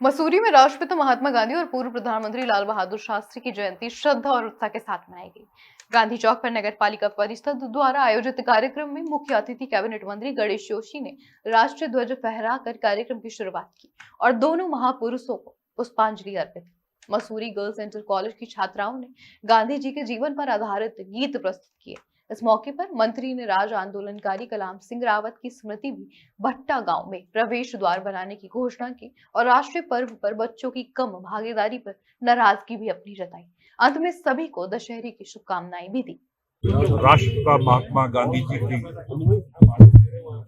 मसूरी में राष्ट्रपिता महात्मा गांधी और पूर्व प्रधानमंत्री लाल बहादुर शास्त्री की जयंती श्रद्धा और उत्साह के साथ मनाई गई। गांधी चौक पर नगर पालिका परिषद द्वारा आयोजित कार्यक्रम में मुख्य अतिथि कैबिनेट मंत्री गणेश जोशी ने राष्ट्रीय ध्वज फहराकर कार्यक्रम की शुरुआत की और दोनों महापुरुषों को पुष्पांजलि अर्पित की। मसूरी गर्ल्स इंटर कॉलेज की छात्राओं ने गांधी जी के जीवन पर आधारित गीत प्रस्तुत किए। इस मौके पर मंत्री ने राज आंदोलनकारी कलाम सिंह रावत की स्मृति भी भट्टा गांव में प्रवेश द्वार बनाने की घोषणा की और राष्ट्रीय पर्व पर बच्चों की कम भागीदारी पर नाराजगी भी अपनी जताई। अंत में सभी को दशहरे की शुभकामनाएं भी दी। राष्ट्रपिता महात्मा गांधी जी की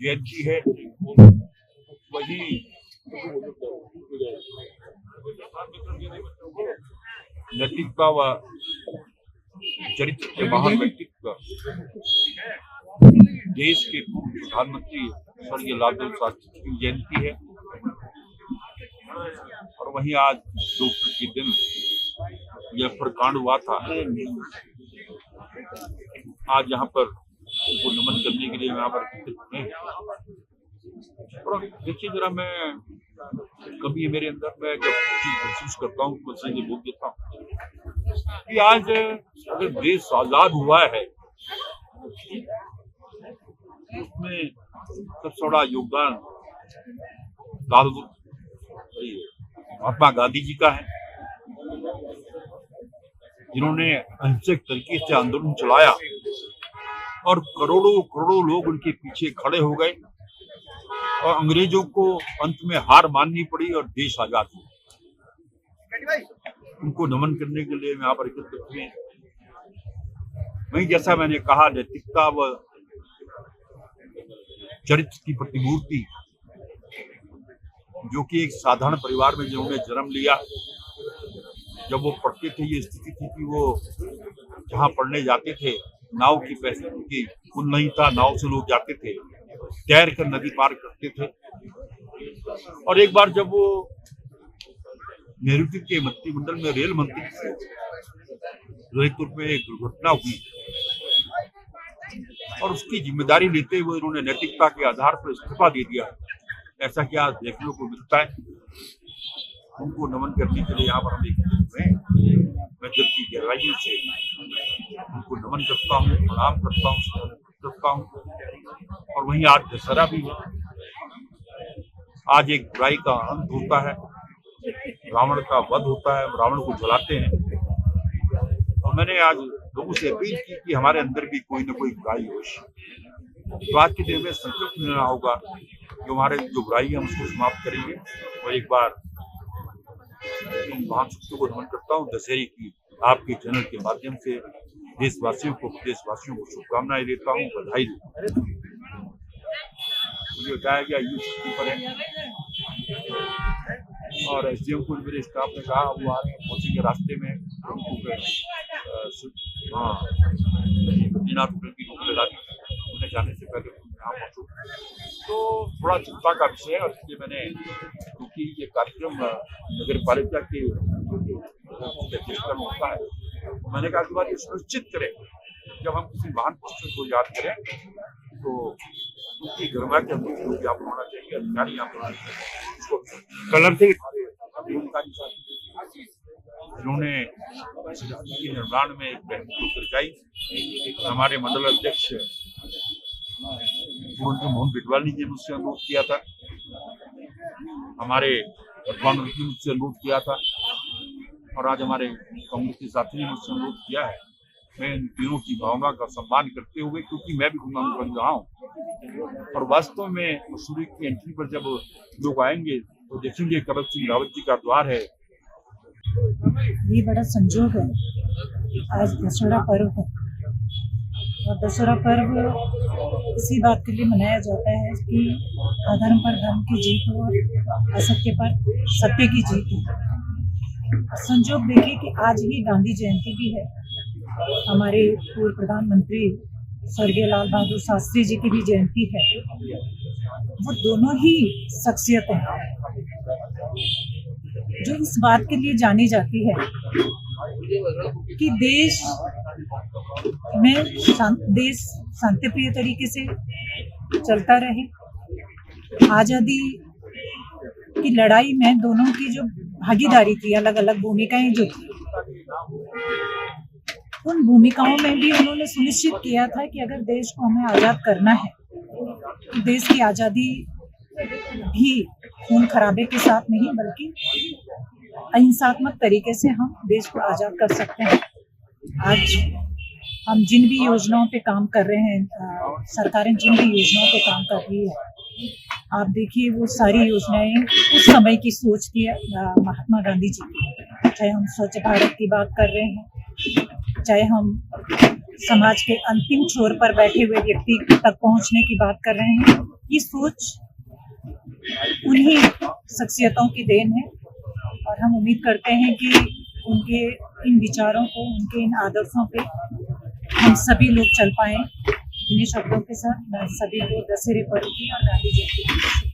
जयंती है, वही नैतिकता व चरित्र के महान व्यक्तित्व देश के पूर्व प्रधानमंत्री स्वर्गीय लाल बहादुर शास्त्री की जयंती है और वहीं आज दोपहर के दिन यह प्रकांड हुआ था। आज यहाँ पर उनको नमन करने के लिए यहाँ पर एकत्रित हुए हैं। और देखिए जरा, मैं कभी मेरे अंदर में जब चीज महसूस करता हूँ तो सीधे बोल देता हूँ कि आज अगर देश आजाद हुआ है उसमें सबसे बड़ा योगदान महात्मा गांधी जी का है, जिन्होंने अहिंसक तरीके से आंदोलन चलाया और करोड़ों करोड़ों लोग उनके पीछे खड़े हो गए और अंग्रेजों को अंत में हार माननी पड़ी और देश आजाद हुआ। उनको नमन करने के लिए यहाँ पर एकत्रित हुए हैं। वहीं जैसा मैंने कहा, नैतिकता व चरित्र की प्रतिमूर्ति, जो कि एक साधारण परिवार में जिन्होंने जन्म लिया, जब वो पढ़ते थे ये स्थिति थी कि वो जहाँ पढ़ने जाते थे नाव की पैसे की पुल नहीं था, नाव से लोग जाते थे, तैर कर नदी पार करते थे। और एक बार जब वो नेहरू जी के मंत्रिमंडल में रेल मंत्री थे, जोधपुर में एक दुर्घटना हुई और उसकी जिम्मेदारी लेते हुए उन्होंने नैतिकता के आधार पर इस्तीफा दे दिया। ऐसा क्या आज देखने को मिलता है। उनको नमन करने के लिए यहाँ पर हम एकत्रित हुए। मैं दिल की गहराइयों से उनको नमन करता हूँ, प्रणाम करता हूँ। और वहीं आज दशहरा भी है। आज एक बुराई का अंत होता है, रावण का वध होता है, रावण को जलाते हैं। और मैंने आज लोगों से अपील की कि हमारे अंदर भी कोई न कोई बुराई हो। तो आज के दिन में संकल्प लेना होगा कि हमारे जो बुराई है हम उसको समाप्त करेंगे। और एक बार महान शक्तियों को नमन करता हूँ। दशहरे की आपके चैनल के माध्यम से देशवासियों को शुभकामनाएं देता हूँ, बधाई देता हूँ। मुझे बताया गया ये छुट्टी पर है और एसडीएम को मेरे स्टाफ ने कहा वो आ रहे हैं, पहुंचेंगे रास्ते में लगा दी, उन्हें जाने से पहले यहाँ पहुंचो। तो थोड़ा चिंता का विषय है, इसलिए मैंने, क्योंकि ये कार्यक्रम नगर पालिका के होता है, तो मैंने कहा कि बार ये सुनिश्चित करें जब हम किसी महान पुरुष को याद करें तो उनकी गरिमा के अनुरूप यहाँ पर होना चाहिए, अधिकारी यहाँ पर होना चाहिए। कलर से जिन्होंने के निर्माण में एक बेहतरीन दर्जाई हमारे मंडल अध्यक्ष मोहन बिटवाली जी ने मुझसे अनुरोध किया था, हमारे वर्तमान मंत्री ने मुझसे अनुरोध किया था और आज हमारे कांग्रेस के साथी ने मुझसे अनुरोध किया है। मैं इन तीनों की भावना का सम्मान करते हुए, क्योंकि मैं भी बन रहा हूँ और वास्तव में मसूरी की एंट्री पर जब लोग आएंगे तो देखेंगे कलर सिंह रावत जी का द्वार है। ये बड़ा संजोग है, आज दशहरा पर्व है और दशहरा पर्व इसी बात के लिए मनाया जाता है कि अधर्म पर धर्म की जीत और असत्य पर सत्य की जीत है। संजोग देखिए कि आज ही गांधी जयंती भी है, हमारे पूर्व प्रधानमंत्री स्वर्गीय लाल बहादुर शास्त्री जी की भी जयंती है। वो दोनों ही शख्सियतें जो इस बात के लिए जानी जाती है कि देश शांतिप्रिय तरीके से चलता रहे, आजादी की लड़ाई में दोनों की जो भागीदारी थी, अलग अलग भूमिकाएं जो थी, उन भूमिकाओं में भी उन्होंने सुनिश्चित किया था कि अगर देश को हमें आज़ाद करना है तो देश की आज़ादी भी खून खराबे के साथ नहीं बल्कि अहिंसात्मक तरीके से हम देश को आज़ाद कर सकते हैं। आज हम जिन भी योजनाओं पे काम कर रहे हैं, सरकारें जिन भी योजनाओं पे काम कर रही है, आप देखिए वो सारी योजनाएं उस समय की सोच की महात्मा गांधी जी की। चाहे हम स्वच्छ भारत की बात कर रहे हैं, चाहे हम समाज के अंतिम छोर पर बैठे हुए व्यक्ति तक पहुंचने की बात कर रहे हैं, ये सोच उन्हीं शख्सियतों की देन है और हम उम्मीद करते हैं कि उनके इन विचारों को, उनके इन आदर्शों पे हम सभी लोग चल पाएं। इन्हीं शब्दों के साथ मैं सभी को दशहरे पर्व की और गांधी जयंती की